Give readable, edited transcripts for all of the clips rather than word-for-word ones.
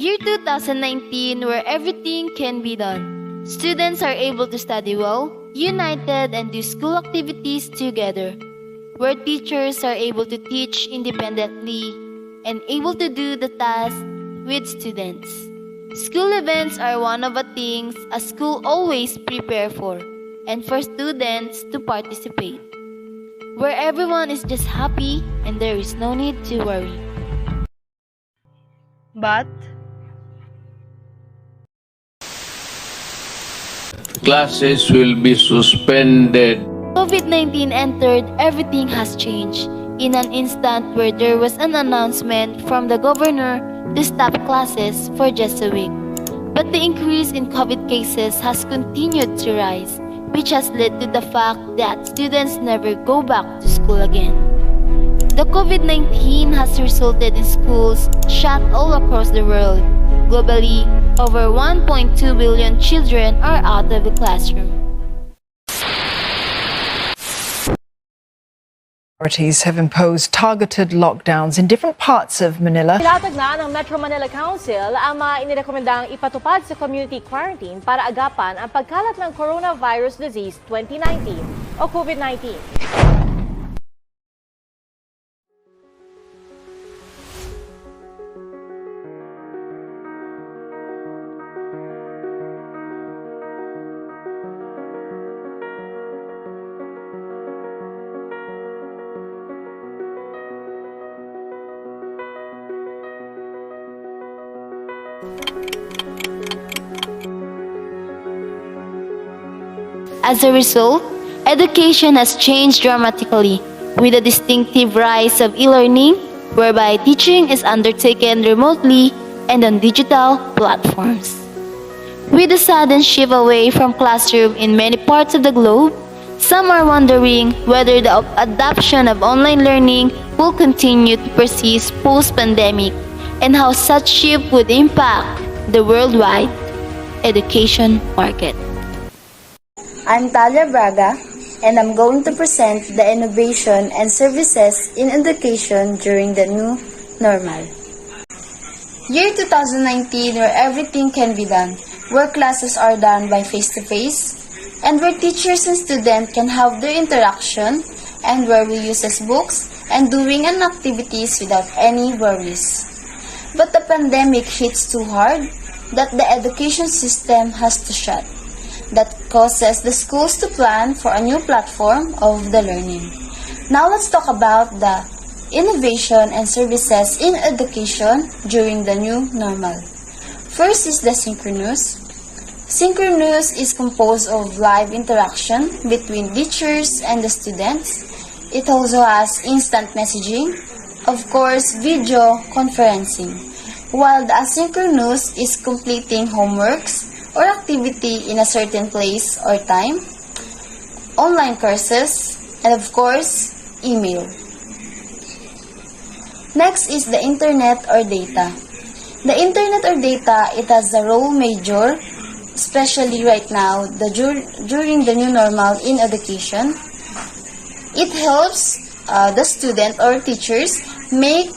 Year 2019, where everything can be done. Students are able to study well, united, and do school activities together. Where teachers are able to teach independently and able to do the task with students. School events are one of the things a school always prepare for and for students to participate. Where everyone is just happy and there is no need to worry. But classes will be suspended. COVID-19 entered, everything has changed. In an instant where there was an announcement from the governor to stop classes for just a week. But the increase in COVID cases has continued to rise, which has led to the fact that students never go back to school again. The COVID-19 has resulted in schools shut all across the world. Globally, over 1.2 billion children are out of the classroom. authorities have imposed targeted lockdowns in different parts of Manila. Ilatag na ng Metro Manila Council ang mga inirekomendang ipatupad sa community quarantine para agapan ang pagkalat ng coronavirus disease 2019 o COVID-19. As a result, education has changed dramatically with a distinctive rise of e-learning, whereby teaching is undertaken remotely and on digital platforms. With a sudden shift away from classroom in many parts of the globe, some are wondering whether the adoption of online learning will continue to persist post-pandemic and how such shift would impact the worldwide education market. I'm Talia Braga, and I'm going to present the innovation and services in education during the new normal. Year 2019, where everything can be done, where classes are done by face-to-face, and where teachers and students can have their interaction, and where we use books and doing an activities without any worries. But the pandemic hits too hard that the education system has to shut. That causes the schools to plan for a new platform of the learning. Now let's talk about the innovation and services in education during the new normal. First is the synchronous. Synchronous is composed of live interaction between teachers and the students. It also has instant messaging, of course, video conferencing, while the asynchronous is completing homeworks or activity in a certain place or time, online courses, and of course, email. Next is the internet or data. The internet or data, it has a role major, especially right now, during the new normal in education. It helps the student or teachers make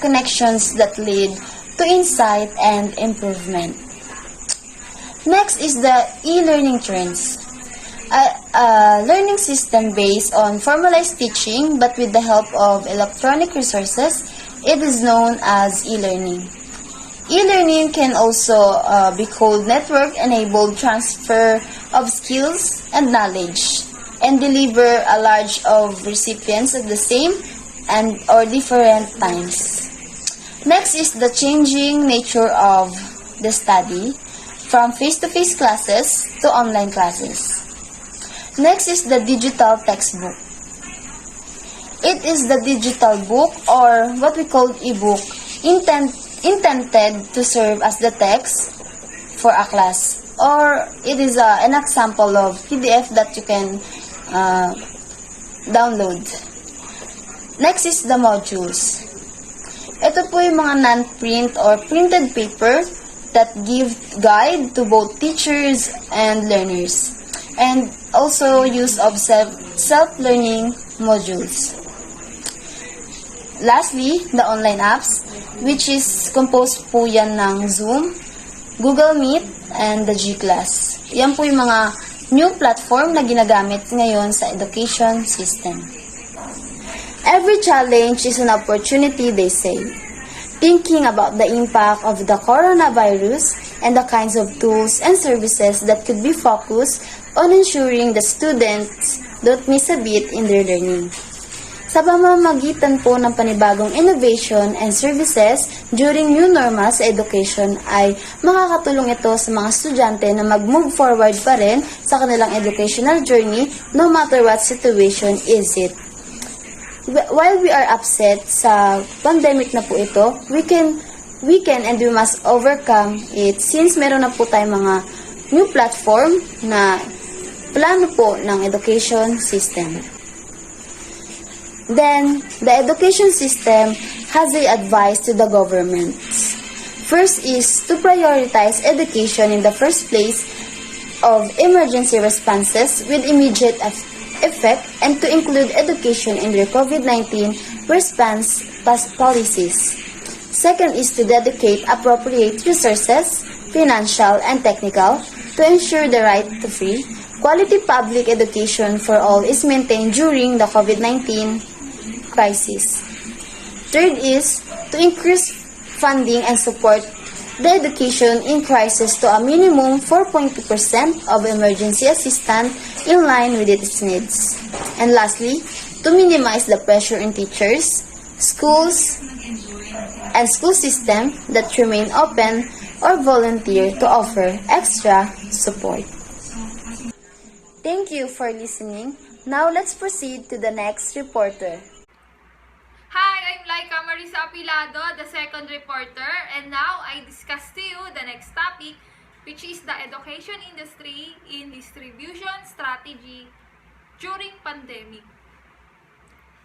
connections that lead to insight and improvement. Next is the e-learning trends. A learning system based on formalized teaching but with the help of electronic resources, it is known as e-learning. E-learning can also be called network-enabled transfer of skills and knowledge and deliver a large of recipients at the same and or different times. Next is the changing nature of the study, from face-to-face classes to online classes. Next is the digital textbook. It is the digital book or what we call e-book intended to serve as the text for a class, or it is an example of PDF that you can download. Next is the modules. Ito po yung mga non-print or printed paper that give guide to both teachers and learners, and also use of self-learning modules. lastly, the online apps, which is composed po yan ng Zoom, Google Meet, and the G-Class. Yan po yung mga new platform na ginagamit ngayon sa education system. Every challenge is an opportunity, they say. Thinking about the impact of the coronavirus and the kinds of tools and services that could be focused on ensuring the students don't miss a beat in their learning. Sa pamamagitan po ng panibagong innovation and services during new normal sa education ay makakatulong ito sa mga estudyante na mag-move forward pa rin sa kanilang educational journey no matter what situation is it. While we are upset sa pandemic na po ito, we can and we must overcome it since meron na po tayong mga new platform na plano po ng education system. Then, the education system has a advice to the governments. First is to prioritize education in the first place of emergency responses with immediate effect and to include education in their COVID-19 response policies. Second is to dedicate appropriate resources, financial and technical, to ensure the right to free, quality public education for all is maintained during the COVID-19 crisis. Third is to increase funding and support the education in crisis to a minimum 4.2% of emergency assistance in line with its needs. And lastly, to minimize the pressure on teachers, schools, and school system that remain open or volunteer to offer extra support. Thank you for listening. Now let's proceed to the next reporter. Hi, I'm Laika Marisa Apilado, the second reporter, and now I discuss to you the next topic, which is the education industry in distribution strategy during pandemic.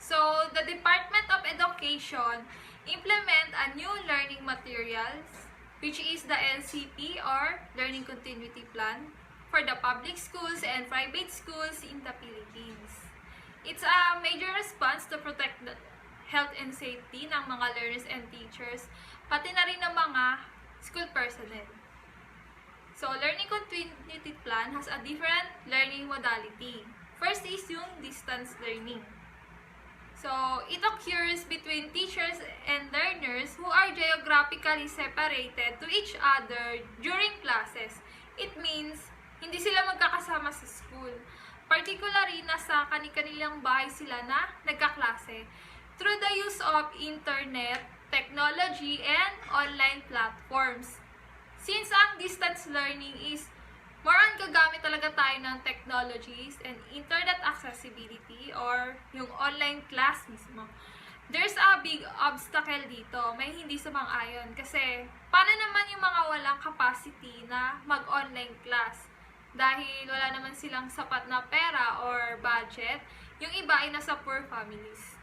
So, the Department of Education implement a new learning materials, which is the LCP or Learning Continuity Plan for the public schools and private schools in the Philippines. It's a major response to protect the health and safety ng mga learners and teachers, pati na rin ng mga school personnel. So, Learning Continuity Plan has a different learning modality. First is yung distance learning. So, it occurs between teachers and learners who are geographically separated to each other during classes. It means, hindi sila magkakasama sa school. Particularly, nasa kani-kanilang bahay sila na nagkaklase through the use of internet, technology, and online platforms. Since ang distance learning is more on gagamit talaga tayo ng technologies and internet accessibility or yung online class mismo, there's a big obstacle dito. May hindi sumang-ayon kasi paano naman yung mga walang capacity na mag-online class? Dahil wala naman silang sapat na pera or budget, yung iba ay nasa poor families.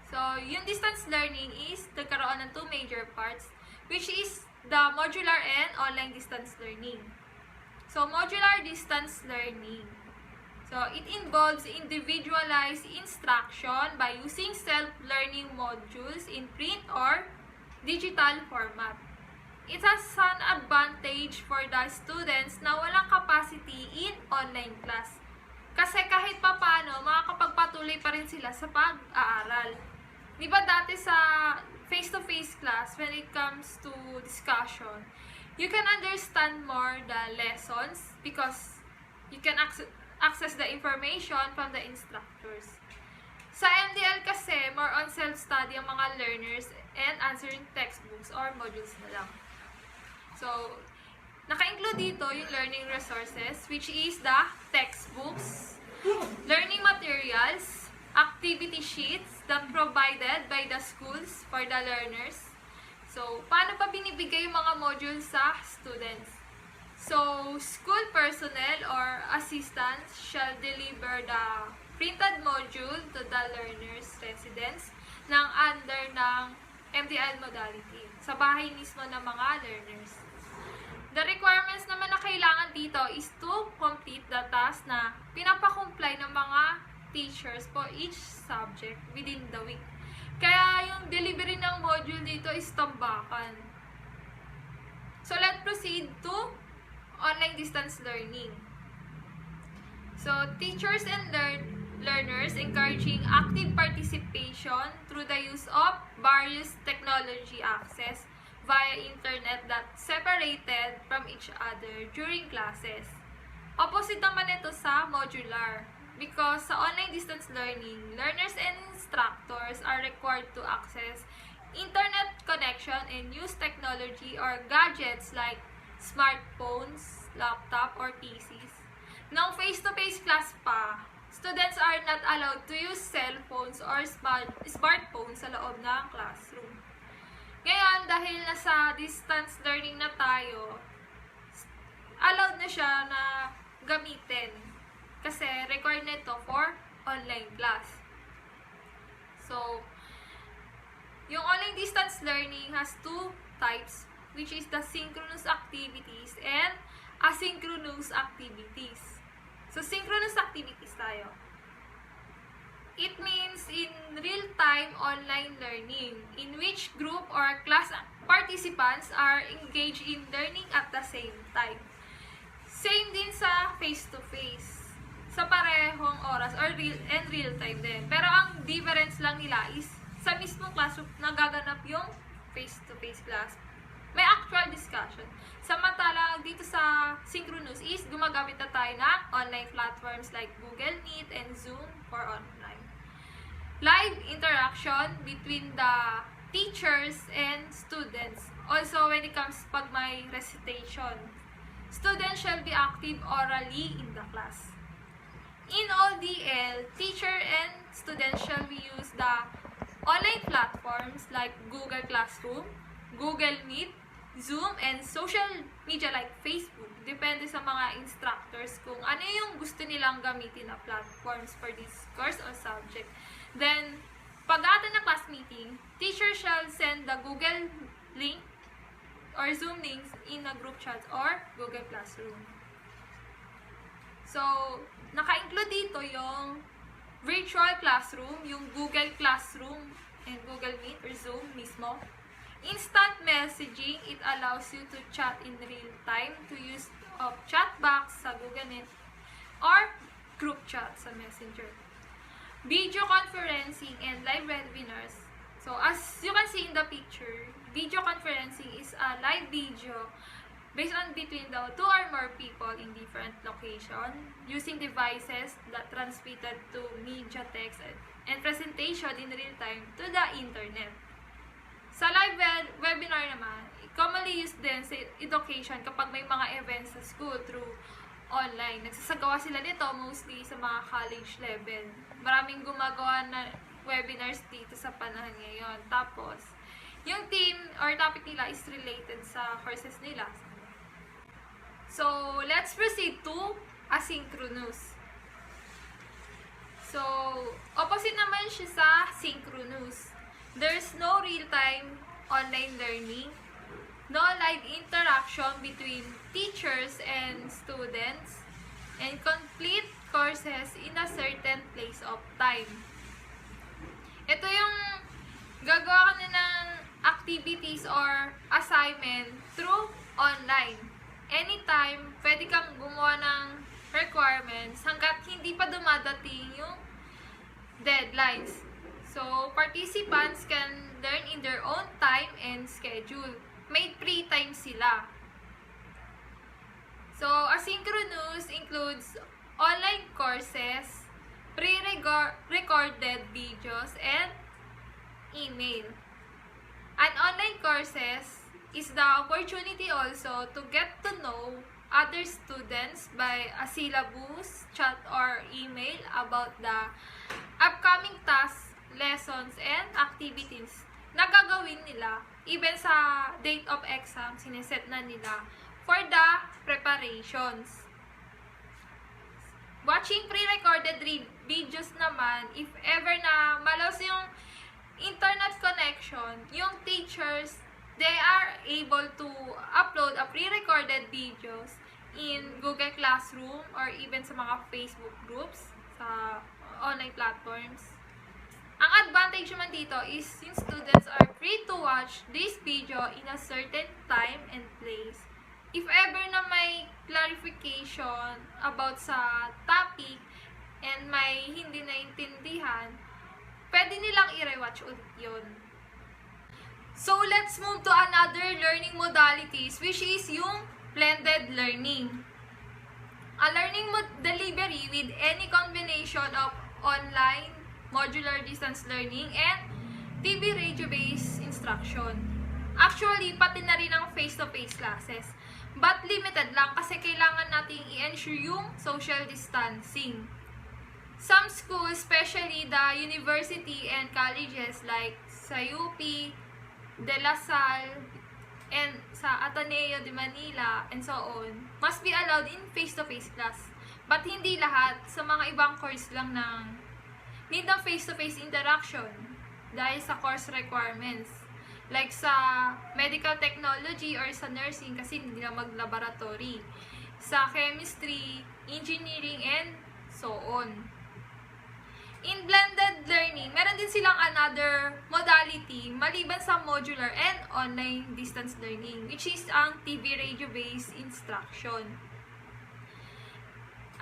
So, yung distance learning is nagkaroon ng two major parts, which is the modular and online distance learning. So, modular distance learning. So, it involves individualized instruction by using self-learning modules in print or digital format. It has an advantage for the students na walang capacity in online class. Kasi kahit papano, makakapagpatuloy pa rin sila sa pag-aaral. Di ba dati sa face-to-face class, when it comes to discussion, you can understand more the lessons because you can access the information from the instructors. Sa MDL kasi, more on self-study ang mga learners and answering textbooks or modules na lang. So, naka-include dito yung learning resources, which is the textbooks, learning materials, activity sheets that provided by the schools for the learners. So, paano pa binibigay yung mga modules sa students? So, school personnel or assistants shall deliver the printed module to the learners' residence ng under ng MDL modality sa bahay mismo ng mga learners. The requirements naman na kailangan dito is to complete the task na pinapakomply ng mga teachers for each subject within the week. Kaya yung delivery ng module dito is tambakan. So, let's proceed to online distance learning. So, teachers and learners encouraging active participation through the use of various technology access via internet that separated from each other during classes. Opposite naman ito sa modular. Because sa online distance learning, learners and instructors are required to access internet connection and use technology or gadgets like smartphones, laptop, or PCs. Nang face-to-face class pa, students are not allowed to use cellphones or smartphones sa loob ng classroom. Ngayon, dahil nasa distance learning na tayo, allowed na siya na gamitin. Kasi required na ito for online class. So, yung online distance learning has two types, which is the synchronous activities and asynchronous activities. So, synchronous activities tayo. It means in real-time online learning, in which group or class participants are engaged in learning at the same time. Same din sa face-to-face. Sa parehong oras or real time din. Pero ang difference lang nila is sa mismong classroom nagaganap yung face-to-face class. May actual discussion. Samantala, dito sa synchronous is gumagamit na tayo ng online platforms like Google Meet and Zoom for online. Live interaction between the teachers and students. Also, when it comes pag may recitation, students shall be active orally in the class. In ODL, teacher and students shall use the online platforms like Google Classroom, Google Meet, Zoom, and social media like Facebook. Depende sa mga instructors kung ano yung gusto nilang gamitin na platforms for this course or subject. Then, pag-attend ng class meeting, teacher shall send the Google link or Zoom links in a group chat or Google Classroom. So, naka-include dito yung virtual classroom, yung Google Classroom and Google Meet or Zoom mismo. Instant messaging, it allows you to chat in real time to use of chat box sa Google Meet or group chat sa Messenger. Video conferencing and live webinars. So, as you can see in the picture, video conferencing is a live video based on between the two or more people in different location using devices that transmitted to media text and presentation in real time to the internet. Sa live webinar naman, commonly used din sa education kapag may mga events sa school through online. Nagsasagawa sila nito mostly sa mga college level. Maraming gumagawa na webinars dito sa panahon ngayon. Tapos, yung theme or topic nila is related sa courses nila. So, let's proceed to asynchronous. So, opposite naman siya sa synchronous. There's no real-time online learning, no live interaction between teachers and students, and complete courses in a certain place of time. Ito yung gagawa ka na ng activities or assignment through online. Anytime, pwede kang gumawa ng requirements hanggat hindi pa dumadating yung deadlines. So, participants can learn in their own time and schedule. May free time sila. So, asynchronous includes online courses, pre-recorded videos, and email. And online courses is the opportunity also to get to know other students by a syllabus, chat, or email about the upcoming tasks, lessons, and activities na gagawin nila. Even sa date of exam, sineset na nila for the preparations. Watching pre-recorded videos naman, if ever na malos yung internet connection, yung teachers, they are able to upload a pre-recorded videos in Google Classroom or even sa mga Facebook groups, sa online platforms. Ang advantage naman dito is yung students are free to watch this video in a certain time and place. If ever na may clarification about sa topic and may hindi naintindihan, pwede nilang i-rewatch ulit yun. So, let's move to another learning modalities, which is yung blended learning. A learning delivery with any combination of online, modular distance learning, and TV radio-based instruction. Actually, pati na rin ang face-to-face classes. But limited lang kasi kailangan nating i-ensure yung social distancing. Some schools, especially the university and colleges like sa UP, De La Salle, and sa Ateneo de Manila, and so on, must be allowed in face-to-face class. But hindi lahat. Sa mga ibang course lang ng need ng face-to-face interaction dahil sa course requirements. Like sa medical technology or sa nursing kasi hindi na mag-laboratory. Sa chemistry, engineering, and so on. In blended learning, meron din silang another modality maliban sa modular and online distance learning, which is ang TV radio-based instruction.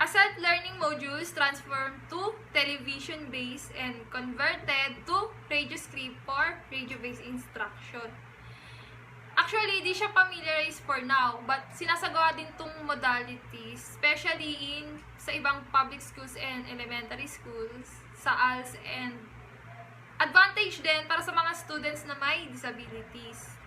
Asset learning modules transformed to television-based and converted to radio script for radio-based instruction. Actually, di siya familiarized for now, but sinasagawa din tong modalities, especially sa ibang public schools and elementary schools, sa ALS, and advantage din para sa mga students na may disabilities.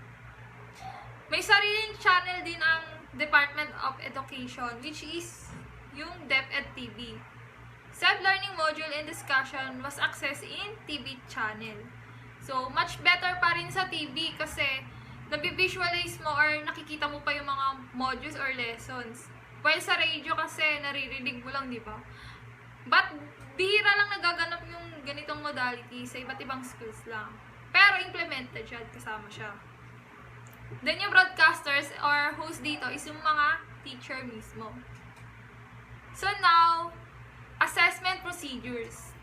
May sariling channel din ang Department of Education, which is yung DepEd TV. Self-learning module and discussion was accessed in TV channel. So, much better pa rin sa TV kasi nabi-visualize mo or nakikita mo pa yung mga modules or lessons. While sa radio kasi naririnig mo lang, di ba? But, bihira lang nagaganap yung ganitong modality sa iba't ibang schools lang. Pero implemented siya, kasama siya. Then yung broadcasters or host dito is yung mga teacher mismo. So now, assessment procedures.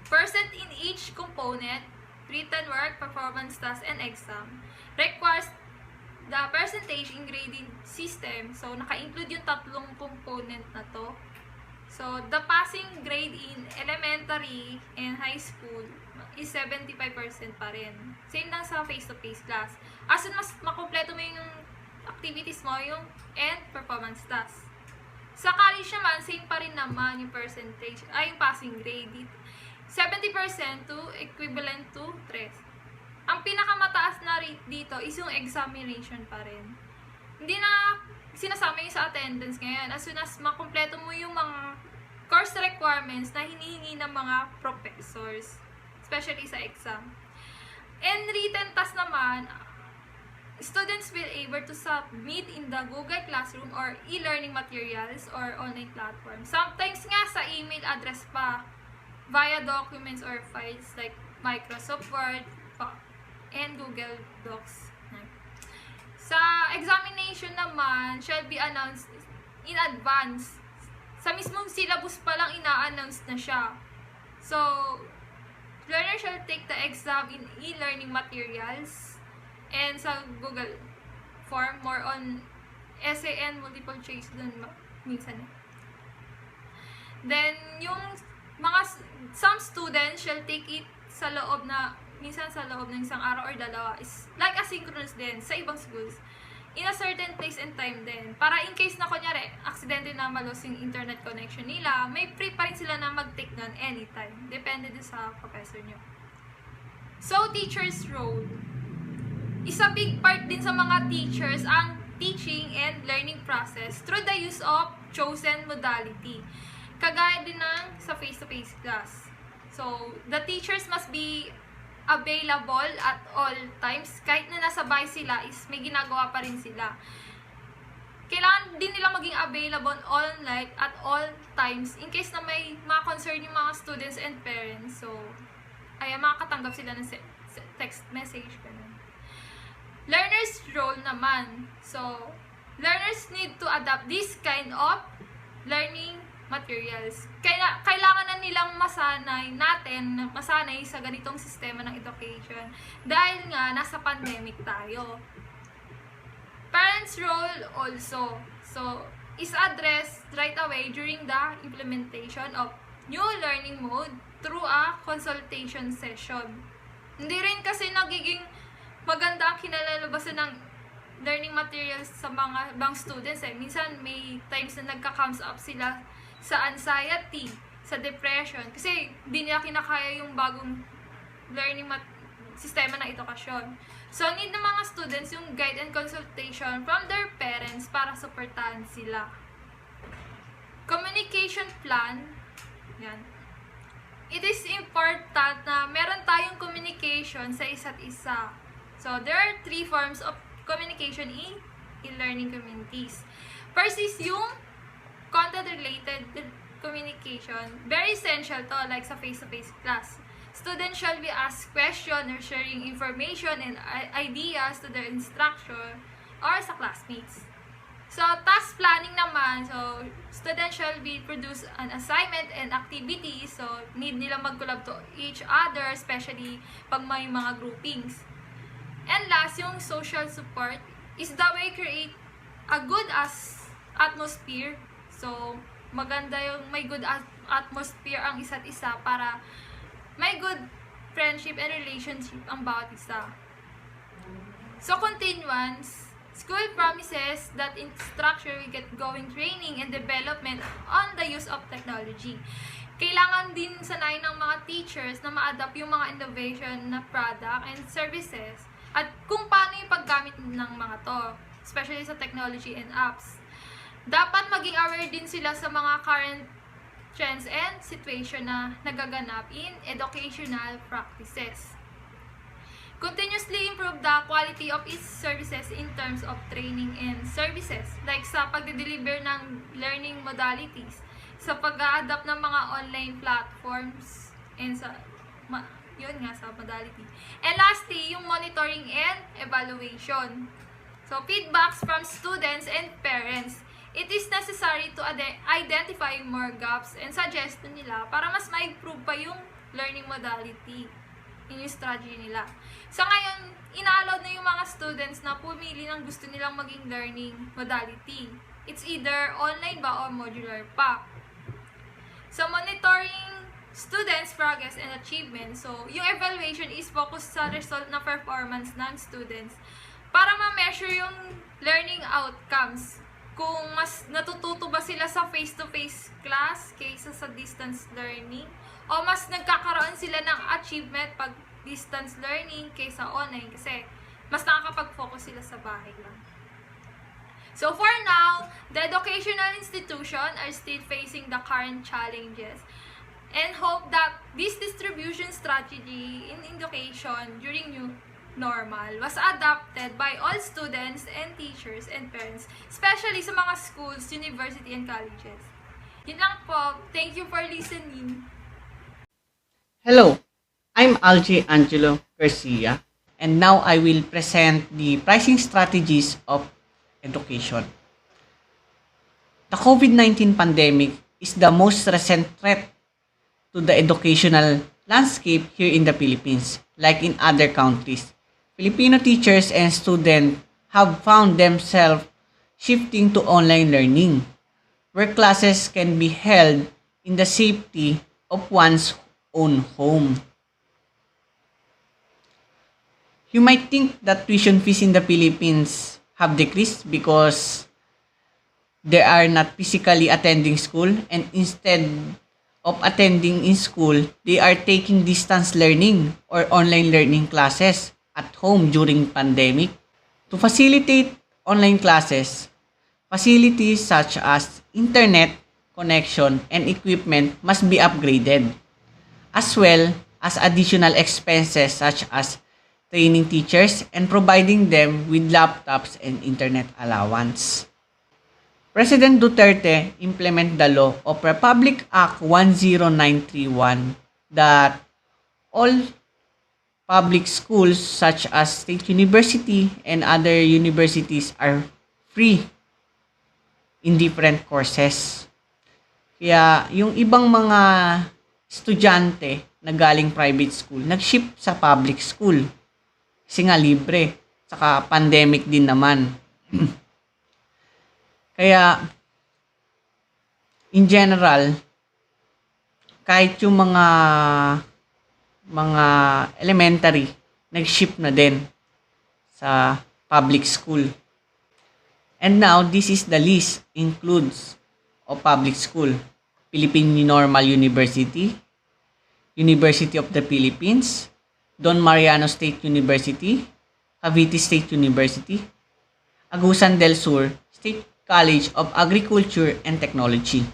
Percent in each component, written work, performance task, and exam, requires the percentage in grading system. So, naka-include yung tatlong component na to. So, the passing grade in elementary and high school is 75% pa rin. Same lang sa face-to-face class. As in, mas makompleto mo yung activities mo, yung and performance task. Sa college naman, same pa rin naman yung percentage, yung passing grade. 70% to equivalent to 3. Ang pinakamataas na rate dito is yung examination pa rin. Hindi na sinasama yung sa attendance ngayon. As soon as makumpleto mo yung mga course requirements na hinihingi ng mga professors, especially sa exam. And written test naman, students will able to submit in the Google Classroom or e-learning materials or online platform. Sometimes nga sa email address pa, via documents or files like Microsoft Word and Google Docs. Sa examination naman, shall be announced in advance. Sa mismong syllabus pa lang ina-announce na siya. So, learner shall take the exam in e-learning materials and sa Google form, more on essay and multiple choice dun minsan. Then, yung some students shall take it sa loob na, minsan sa loob ng isang araw or dalawa, is like asynchronous din sa ibang schools. In a certain place and time din. Para in case na kunyari, aksidente na malos yung internet connection nila, may free pa rin sila na mag-take nun anytime. Depende din sa professor nyo. So, teacher's role. Isa big part din sa mga teachers ang teaching and learning process through the use of chosen modality. Kagaya din ng sa face-to-face class. So, the teachers must be available at all times. Kahit na nasa bahay sila, is may ginagawa pa rin sila. Kailangan din nila maging available all night at all times in case na may mga concern yung mga students and parents. So, makakatanggap sila ng text message. Ganun. Learner's role naman. So, learners need to adapt this kind of learning materials. Kailangan na nilang masanay sa ganitong sistema ng education dahil nga nasa pandemic tayo. Parents' role also. So, is addressed right away during the implementation of new learning mode through a consultation session. Hindi rin kasi nagiging maganda ang kinalalabasan ng learning materials sa mga ibang students. Minsan may times na nagka-comes up sila sa anxiety, sa depression, kasi hindi nila kinakaya yung bagong learning sistema ng edukasyon. So, need ng mga students yung guide and consultation from their parents para supportahan sila. Communication plan. Yan. It is important na meron tayong communication sa isa't isa. So, there are 3 forms of communication in e-learning communities. First is yung content-related communication. Very essential to, like sa face-to-face class. Students shall be asked questions or sharing information and ideas to their instructor or sa classmates. So, task planning naman. So, students shall be produce an assignment and activities. So, need nila mag-collab to each other, especially pag may mga groupings. And last, yung social support is the way create a good atmosphere. So, maganda yung may good atmosphere ang isa't isa para may good friendship and relationship ang bawat isa. So, continuance, school promises that instructor will get going training and development on the use of technology. Kailangan din sanayin ng mga teachers na ma-adapt yung mga innovation na product and services at kung paano yung paggamit ng mga to, especially sa technology and apps. Dapat maging aware din sila sa mga current trends and situation na nagaganap in educational practices. Continuously improve the quality of its services in terms of training and services, like sa pagde-deliver ng learning modalities, sa pag-a-adapt ng mga online platforms, and sa yun nga sa modality. And lastly, yung monitoring and evaluation. So, feedbacks from students and parents. It is necessary to identify more gaps and suggest nila para mas ma-improve pa yung learning modality in yung strategy nila. Sa ngayon, ina-allow na yung mga students na pumili ng gusto nilang maging learning modality. It's either online ba or modular pa. So, monitoring students' progress and achievement. So, yung evaluation is focused sa result na performance ng students para ma-measure yung learning outcomes. Kung mas natututo ba sila sa face-to-face class kaysa sa distance learning, o mas nagkakaroon sila ng achievement pag distance learning kaysa online kasi mas nakakapag-focus sila sa bahay lang. So for now, the educational institutions are still facing the current challenges and hope that this distribution strategy in education during new normal was adopted by all students and teachers and parents, especially sa mga schools, university, and colleges. Yun lang po. Thank you for listening. Hello, I'm Algie Angelo Garcia, and now I will present the pricing strategies of education. The COVID-19 pandemic is the most recent threat to the educational landscape here in the Philippines, like in other countries. Filipino teachers and students have found themselves shifting to online learning, where classes can be held in the safety of one's own home. You might think that tuition fees in the Philippines have decreased because they are not physically attending school, and instead of attending in school, they are taking distance learning or online learning classes at home during pandemic. To facilitate online classes, facilities such as internet connection and equipment must be upgraded, as well as additional expenses such as training teachers and providing them with laptops and internet allowance. President Duterte implemented the law of Republic Act 10931 that all public schools such as State University and other universities are free in different courses. Kaya yung ibang mga estudyante na galing private school, nag-shift sa public school. Kasi nga libre. Saka pandemic din naman. Kaya, in general, kahit yung mga elementary, nag-shift na din sa public school. And now, this is the list includes of public school. Philippine Normal University, University of the Philippines, Don Mariano State University, Cavite State University, Agusan del Sur State College of Agriculture and Technology.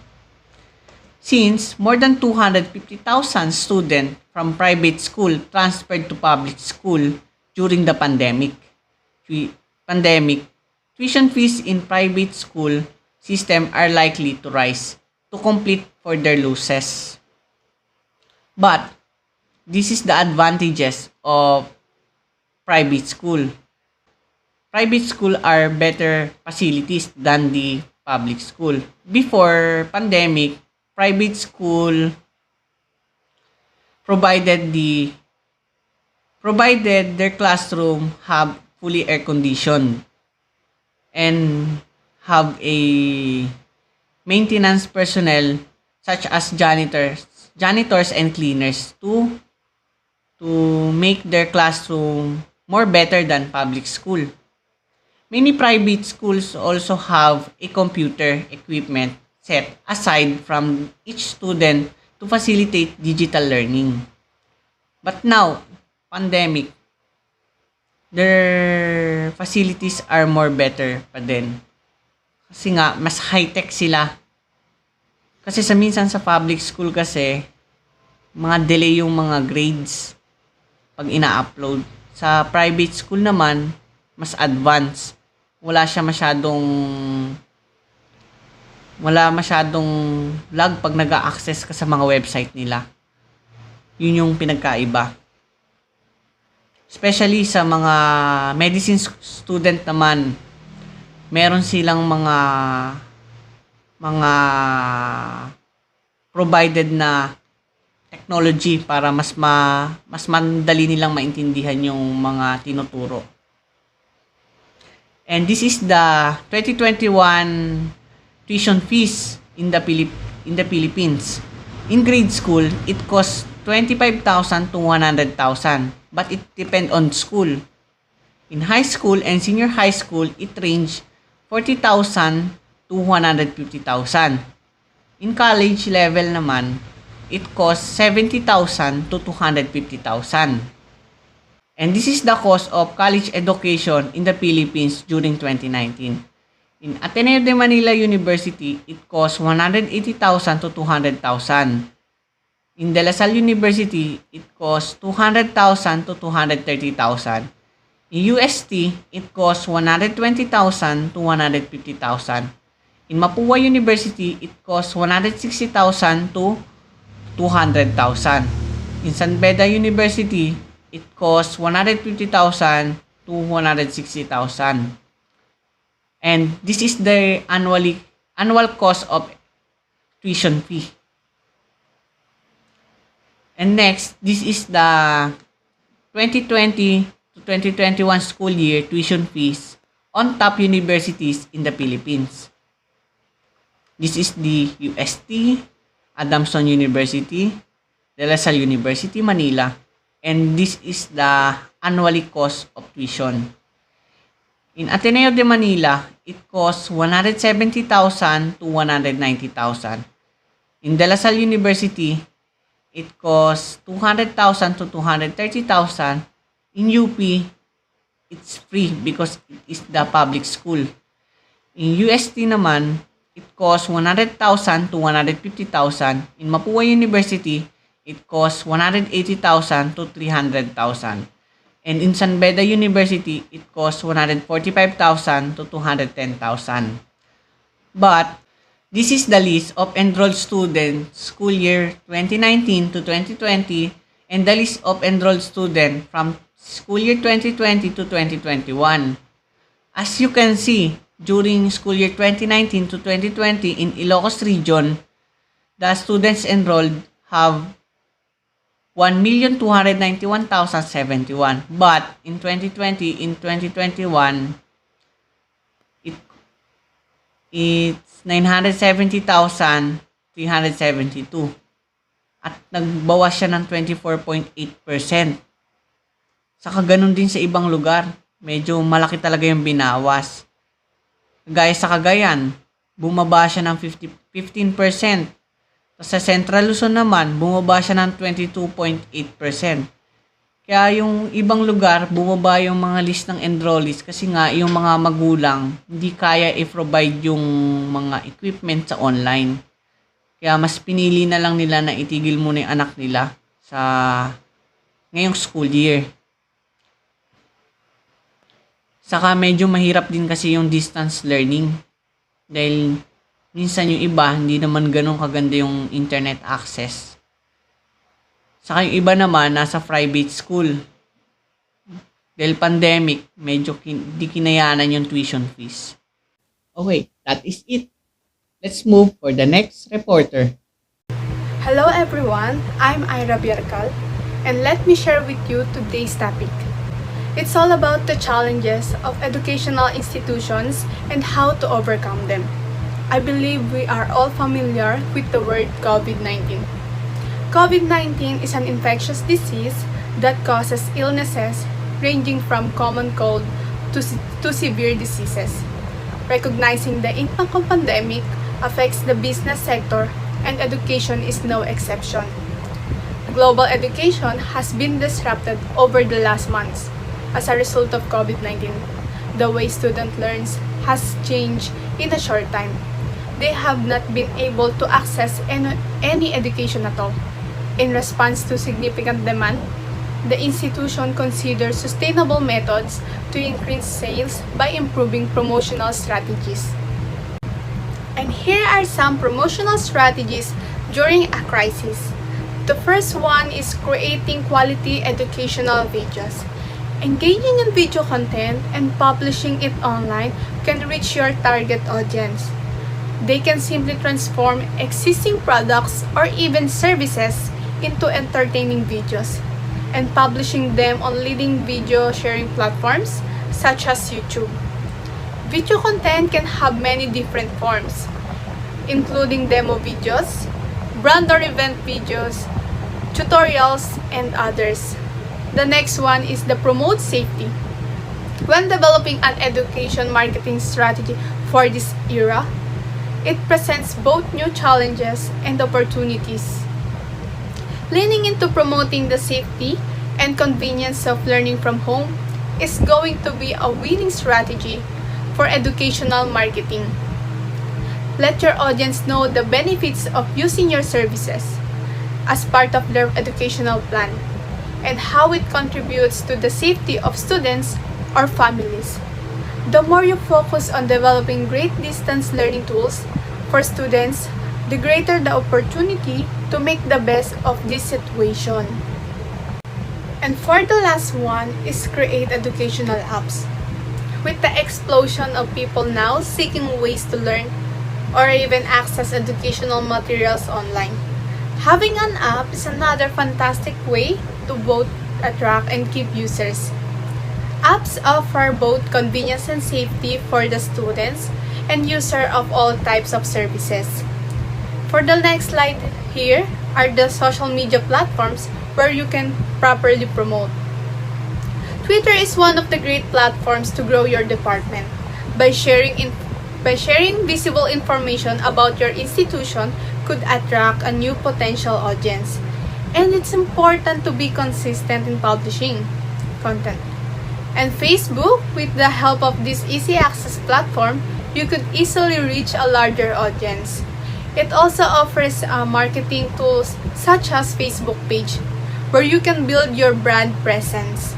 Since more than 250,000 students from private school transferred to public school during the pandemic, tuition fees in private school system are likely to rise to complete for their losses. But this is the advantages of private school. Private school are better facilities than the public school. Before pandemic, private school provided their classroom have fully air conditioned and have a maintenance personnel such as janitors and cleaners to make their classroom more better than public school. Many private schools also have a computer equipment set aside from each student to facilitate digital learning. But now, pandemic, their facilities are more better pa din. Kasi nga, mas high-tech sila. Kasi minsan sa public school kasi, mga delay yung mga grades pag ina-upload. Sa private school naman, mas advanced. Wala masyadong lag pag nag-a-access ka sa mga website nila. Yun yung pinagkaiba. Especially sa mga medicine student naman, meron silang mga provided na technology para mas madali nilang maintindihan yung mga tinuturo. And this is the 2021 tuition fees in the Philippines. In grade school, it costs 25,000 to 100,000, but it depends on school. In high school and senior high school, it range 40,000 to 150,000. In college level naman, it costs 70,000 to 250,000. And this is the cost of college education in the Philippines during 2019. In Ateneo de Manila University, it costs 180,000 to 200,000. In De La Salle University, it costs 200,000 to 230,000. In UST, it costs 120,000 to 150,000. In Mapua University, it costs 160,000 to 200,000. In San Beda University, it costs 150,000 to 160,000. And this is the annual cost of tuition fee. And next, this is the 2020 to 2021 school year tuition fees on top universities in the Philippines. This is the UST, Adamson University, De La Salle University, Manila. And this is the annually cost of tuition. In Ateneo de Manila, it costs 170,000 to 190,000. In De La Salle University, it costs 200,000 to 230,000. In UP, it's free because it is the public school. In UST naman, it costs 100,000 to 150,000. In Mapua University, it costs 180,000 to 300,000. And in San Beda University, it costs 145,000 to 210,000. But this is the list of enrolled students school year 2019 to 2020 and the list of enrolled students from school year 2020 to 2021. As you can see, during school year 2019 to 2020 in Ilocos region, the students enrolled have 1,291,071. But in 2020, in 2021, it's 970,372. At nagbawas siya ng 24.8%. Saka ganun din sa ibang lugar. Medyo malaki talaga yung binawas. Gaya sa Cagayan, bumaba siya ng 15%. Sa Central Luzon naman, bumaba siya ng 22.8%. Kaya yung ibang lugar, bumaba yung mga list ng enrollees kasi nga yung mga magulang hindi kaya i-provide yung mga equipment sa online. Kaya mas pinili na lang nila na itigil muna yung anak nila sa ngayong school year. Saka medyo mahirap din kasi yung distance learning. Dahil minsan yung iba, hindi naman ganun kaganda yung internet access. Saka yung iba naman, nasa private school. Dahil pandemic, medyo di kinayanan yung tuition fees. Okay, that is it. Let's move for the next reporter. Hello everyone, I'm Ira Biercal, and let me share with you today's topic. It's all about the challenges of educational institutions and how to overcome them. I believe we are all familiar with the word COVID-19. COVID-19 is an infectious disease that causes illnesses ranging from common cold to severe diseases. Recognizing the impact of pandemic affects the business sector, and education is no exception. Global education has been disrupted over the last months as a result of COVID-19. The way student learns has changed in a short time. They have not been able to access any education at all. In response to significant demand, the institution considers sustainable methods to increase sales by improving promotional strategies. And here are some promotional strategies during a crisis. The first one is creating quality educational videos. Engaging in video content and publishing it online can reach your target audience. They can simply transform existing products or even services into entertaining videos and publishing them on leading video sharing platforms such as YouTube. Video content can have many different forms, including demo videos, brand or event videos, tutorials, and others. The next one is the promote safety. When developing an education marketing strategy for this era, it presents both new challenges and opportunities. Leaning into promoting the safety and convenience of learning from home is going to be a winning strategy for educational marketing. Let your audience know the benefits of using your services as part of their educational plan and how it contributes to the safety of students or families. The more you focus on developing great distance learning tools for students, the greater the opportunity to make the best of this situation. And for the last one is create educational apps. With the explosion of people now seeking ways to learn or even access educational materials online, having an app is another fantastic way to both attract and keep users. Apps offer both convenience and safety for the students and user of all types of services. For the next slide here are the social media platforms where you can properly promote. Twitter is one of the great platforms to grow your department. By sharing visible information about your institution could attract a new potential audience. And it's important to be consistent in publishing content. And Facebook, with the help of this easy access platform, you could easily reach a larger audience. It also offers marketing tools such as Facebook page, where you can build your brand presence.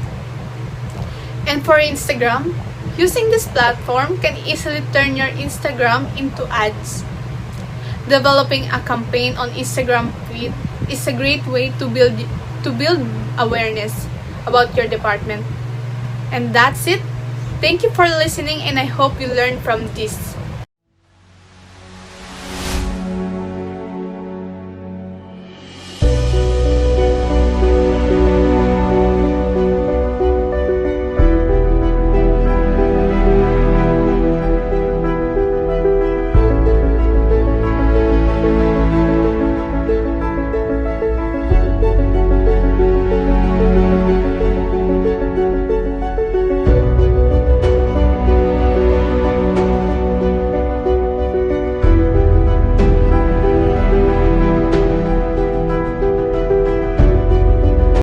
And for Instagram, using this platform can easily turn your Instagram into ads. Developing a campaign on Instagram feed is a great way to build awareness about your department. And that's it. Thank you for listening, and I hope you learned from this.